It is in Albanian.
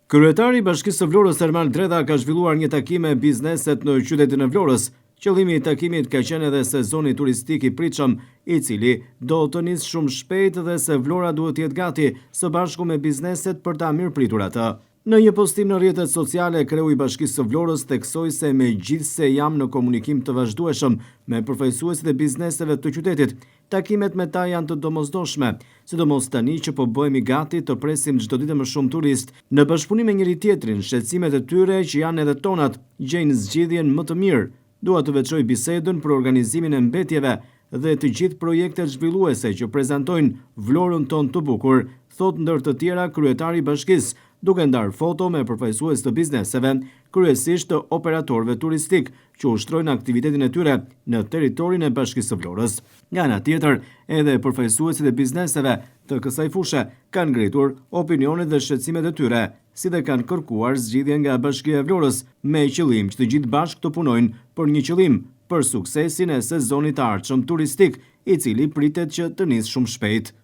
Kryetari i Bashkisë së Vlorës Ermal Dreda ka zhvilluar një takim me bizneset në qytetin e Vlorës. Qëllimi i takimit ka qenë edhe sezoni turistik i pritshëm, i cili do të nisë shumë shpejt dhe se Vlora duhet të jetë gati së bashku me bizneset për ta mirëpritur atë. Në një postim në rrjetet sociale, kreu i Bashkisë së Vlorës theksoi se megjithse jam në komunikim të vazhdueshëm me përfaqësuesit e bizneseve të qytetit, takimet me ta janë të domosdoshme, sidomos tani që po bëhemi gati të presim çdo ditë më shumë turist. Në bashkëpunim me njëri tjetrin, shqetësimet e tyre që janë edhe tonat gjejnë zgjidhjen më të mirë. Dua të veçoj bisedën për organizimin e mbetjeve dhe të gjithë projektet zhvilluese që prezantojnë Vlorën tonë të bukur, thot ndër të tjera kryetari i bashkisë, duke ndarë foto me përfaqësues të bizneseve, kryesisht të operatorëve turistik, që ushtrojnë aktivitetin e tyre në territorin e Bashkisë së Vlorës. Nga ana tjetër, edhe përfaqësuesit e bizneseve të kësaj fushe kanë ngritur opinionet dhe shqetësimet e tyre, si dhe kanë kërkuar zgjidhje nga Bashkia e Vlorës, me qëllim që të gjithë bashkë të punojnë për një qëllim, për suksesin e sezonit të ardhshëm turistik, i cili pritet që të nisë shumë shpejt.